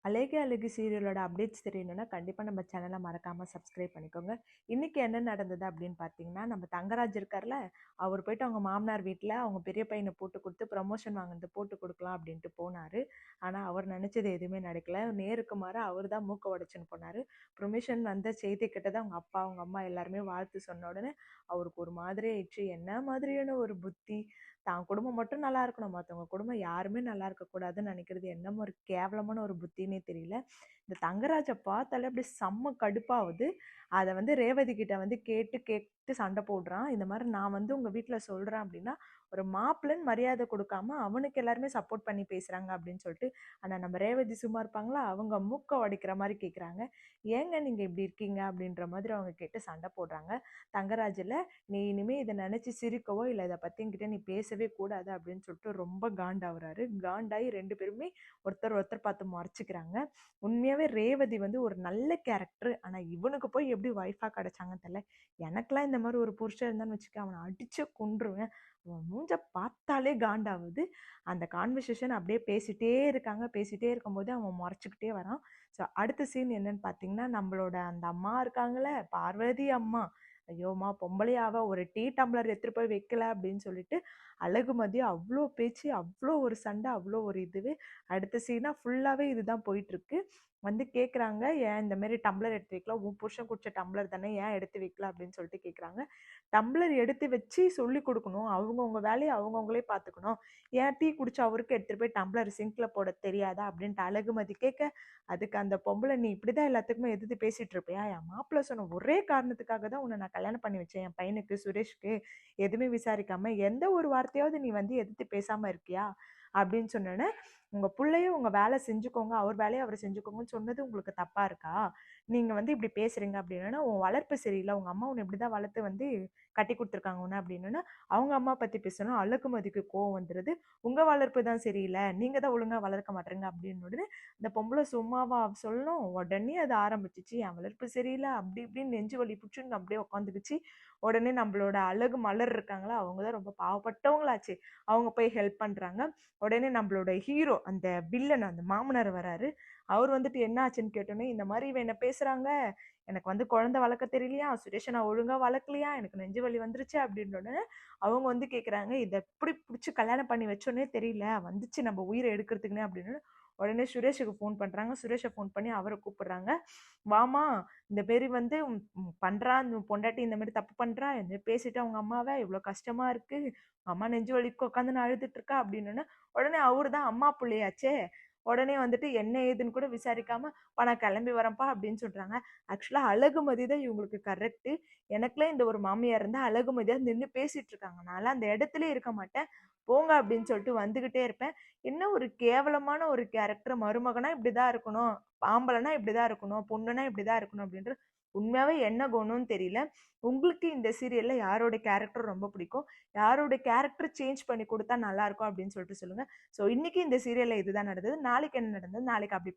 அழகே அழகு சீரியலோட அப்டேட்ஸ் தெரியணும்னா கண்டிப்பாக நம்ம சேனலை மறக்காமல் சப்ஸ்கிரைப் பண்ணிக்கோங்க. இன்றைக்கி என்ன நடந்தது அப்படின்னு பார்த்தீங்கன்னா, நம்ம தங்கராஜ் இருக்கார்ல, அவர் போயிட்டு அவங்க மாமனார் வீட்டில் அவங்க பெரிய பையனை போட்டு கொடுத்து ப்ரமோஷன் வாங்கினது போட்டு கொடுக்கலாம் அப்படின்ட்டு போனார். ஆனால் அவர் நினச்சது எதுவுமே நடக்கல. நேருக்கு மாற அவர் தான் மூக்க உடைச்சுன்னு போனார். ப்ரொமோஷன் வந்த செய்தி கிட்டதான் அவங்க அப்பா அவங்க அம்மா எல்லாருமே வாழ்த்து சொன்ன உடனே அவருக்கு ஒரு மாதிரி ஆயிடுச்சு. என்ன மாதிரியான ஒரு புத்தி! தான் குடும்பம் மட்டும் நல்லா இருக்கணும், மற்றவங்க குடும்பம் யாருமே நல்லா இருக்கக்கூடாதுன்னு நினைக்கிறது என்னமோ ஒரு கேவலமான ஒரு புத்தினே தெரியல. இந்த தங்கராஜை பார்த்தாலே அப்படியே செம்ம கடுப்பாகுது. அதை ரேவதி கிட்ட கேட்டு கேட்டு சண்டை போடுறான். இந்த மாதிரி நான் உங்கள் வீட்டில் சொல்கிறேன் அப்படின்னா ஒரு மாப்பிள்ளைன்னு மரியாதை கொடுக்காம அவனுக்கு எல்லாருமே சப்போர்ட் பண்ணி பேசுகிறாங்க அப்படின்னு சொல்லிட்டு. ஆனால் நம்ம ரேவதி சும்மா இருப்பாங்களா? அவங்க மூக்க உடைக்கிற மாதிரி கேட்குறாங்க. ஏங்க நீங்கள் இப்படி இருக்கீங்க அப்படின்ற மாதிரி அவங்க கேட்டு சண்டை போடுறாங்க. தங்கராஜில் நீ இனிமேல் இதை நினச்சி சிரிக்கவோ இல்லை இதை பற்றி என்கிட்ட நீ பேசவே கூடாது அப்படின்னு சொல்லிட்டு ரொம்ப காண்டாகிறாரு. காண்டாகி ரெண்டு பேருமே ஒருத்தர் ஒருத்தர் பார்த்து மறைச்சிக்கிறாங்க. உண்மையாகவே ரேவதி ஒரு நல்ல கேரக்டர். ஆனால் இவனுக்கு போய் எப்படி ஒய்ஃபாக கிடச்சாங்கன்னு தெரியல. எனக்கெல்லாம் இந்த மாதிரி ஒரு புருஷன் இருந்தான்னு வச்சுக்க அவனை அடித்து கொன்றுவேன். அவன் மூஞ்ச பார்த்தாலே காண்டாகுது. அந்த கான்வர்சேஷன் அப்படியே பேசிகிட்டே இருக்கும்போது அவன் முறைச்சிக்கிட்டே வரான். ஸோ அடுத்த சீன் என்னன்னு பார்த்தீங்கன்னா, நம்மளோட அந்த அம்மா இருக்காங்களே, பார்வதி அம்மா, ஐயோம்மா பொம்பளையாவ ஒரு டீ டம்ளர் எடுத்துகிட்டு போய் வைக்கல அப்படின்னு சொல்லிட்டு அழகுமதி அவ்வளோ பேச்சு, அவ்வளோ ஒரு சண்டை, அவ்வளோ ஒரு இதுவே. அடுத்த சீனாக ஃபுல்லாகவே இதுதான் போயிட்டுருக்கு. கேட்குறாங்க, ஏன் இந்த மாதிரி டம்ளர் எடுத்து வைக்கல, உன் புருஷன் குடிச்ச டம்ளர் தானே, ஏன் எடுத்து வைக்கல அப்படின்னு சொல்லிட்டு கேட்குறாங்க. டம்ளர் எடுத்து வச்சு சொல்லி கொடுக்கணும், அவங்கவுங்க வேலையை அவங்கவுங்களே பார்த்துக்கணும். ஏன் டீ குடிச்ச அவருக்கு எடுத்துகிட்டு போய் டம்ளர் சிங்கில் போட தெரியாதா அப்படின்ட்டு அழகுமதி கேட்க, அதுக்கு அந்த பொம்பளை, நீ இப்படி தான் எல்லாத்துக்குமே எதிர்த்து பேசிகிட்டு இருப்பியா? என் மாப்பிள்ளை சொன்ன ஒரே காரணத்துக்காக தான் உன்னை நான் கல்யாணம் பண்ணி வச்சேன், என் பையனுக்கு சுரேஷ்க்கு, எதுவுமே விசாரிக்காம எந்த ஒரு வார்த்தையாவது நீ எதிர்த்து பேசாமல் இருக்கியா அப்படின்னு சொன்னோன்னே, உங்கள் பிள்ளையும் உங்கள் வேலை செஞ்சுக்கோங்க, அவர் வேலையை அவர் செஞ்சுக்கோங்கன்னு சொன்னது உங்களுக்கு தப்பாக இருக்கா? நீங்கள் இப்படி பேசுகிறீங்க அப்படின்னா, உன் வளர்ப்பு சரியில்லை, உங்கள் அம்மா உன்னை இப்படி தான் வளர்த்து கட்டி கொடுத்துருக்காங்க உன்னை அப்படின்னு அவங்க அம்மா பற்றி பேசணும். அழகுமதிக்கு கோவம் வந்துடுது. உங்கள் வளர்ப்பு தான் சரியில்லை, நீங்கள் தான் ஒழுங்காக வளர்க்க மாட்டேங்க அப்படின்னு உடனே இந்த பொம்பளை சும்மாவா சொல்லணும், உடனே அது ஆரம்பிச்சிச்சு. என் வளர்ப்பு சரியில்லை அப்படி இப்படின்னு நெஞ்சு வலி பிடிச்சுன்னு அப்படியே உட்காந்துக்குச்சு. உடனே நம்மளோட அழகு மலர் இருக்காங்களா, அவங்க தான் ரொம்ப பாவப்பட்டவங்களாச்சு, அவங்க போய் ஹெல்ப் பண்ணுறாங்க. உடனே நம்மளோட ஹீரோ அந்த வில்லன் அந்த மாமனார் வராரு. அவர் என்ன ஆச்சுன்னு கேட்டோன்னே, இந்த மாதிரி இவன் என்ன பேசுகிறாங்க, எனக்கு குழந்தை வளர்க்க தெரியலையா, சுரேஷை நான் ஒழுங்காக வளர்க்கலையா, எனக்கு நெஞ்சு வலி வந்துருச்சு அப்படின்றோடனே அவங்க கேட்குறாங்க, இதை எப்படி பிடிச்சி கல்யாணம் பண்ணி வச்சோன்னே தெரியல, வந்துச்சு நம்ம உயிரை எடுக்கிறதுக்குன்னே அப்படின்னு. உடனே சுரேஷுக்கு ஃபோன் பண்ணுறாங்க. சுரேஷை ஃபோன் பண்ணி அவரை கூப்பிடுறாங்க. வாமா, இந்த பேர் பண்ணுறான் பொண்டாட்டி, இந்த மாதிரி தப்பு பண்ணுறா, இந்த பேசிட்டு அவங்க அம்மாவை இவ்வளோ கஷ்டமாக இருக்குது, அம்மா நெஞ்சு வலிக்கு உட்காந்து நான் அழுதுட்டு இருக்கா அப்படின்னு. உடனே அவரு தான் அம்மா பிள்ளையாச்சே. உடனே என்ன ஏதுன்னு கூட விசாரிக்காம, நான் கிளம்பி வரேன்ப்பா அப்படின்னு சொல்றாங்க. ஆக்சுவலாக அழகுமதி தான் இவங்களுக்கு கரெக்டு. எனக்குலாம் இந்த ஒரு மாமியார் இருந்தால் அழகுமதியாக நின்று பேசிட்டு இருக்காங்க, நான்லாம் அந்த இடத்துல இருக்க மாட்டேன், போங்க அப்படின்னு சொல்லிட்டு வந்துகிட்டே இருப்பேன். என்ன ஒரு கேவலமான ஒரு கேரக்டர். மருமகனா இப்படிதான் இருக்கணும், ஆம்பளைனா இப்படிதான் இருக்கணும், பொண்ணுனா இப்படிதான் இருக்கணும் அப்படின்ற உண்மையாவே என்ன குணம்னு தெரியல. உங்களுக்கு இந்த சீரியல்ல யாரோட கேரக்டர் ரொம்ப பிடிக்கும், யாரோட கேரக்டர் சேஞ்ச் பண்ணி கொடுத்தா நல்லா இருக்கும் அப்படின்னு சொல்லிட்டு சொல்லுங்க. ஸோ இன்னைக்கு இந்த சீரியல்ல இதுதான் நடந்தது. நாளைக்கு என்ன நடந்தது, நாளைக்கு அப்படி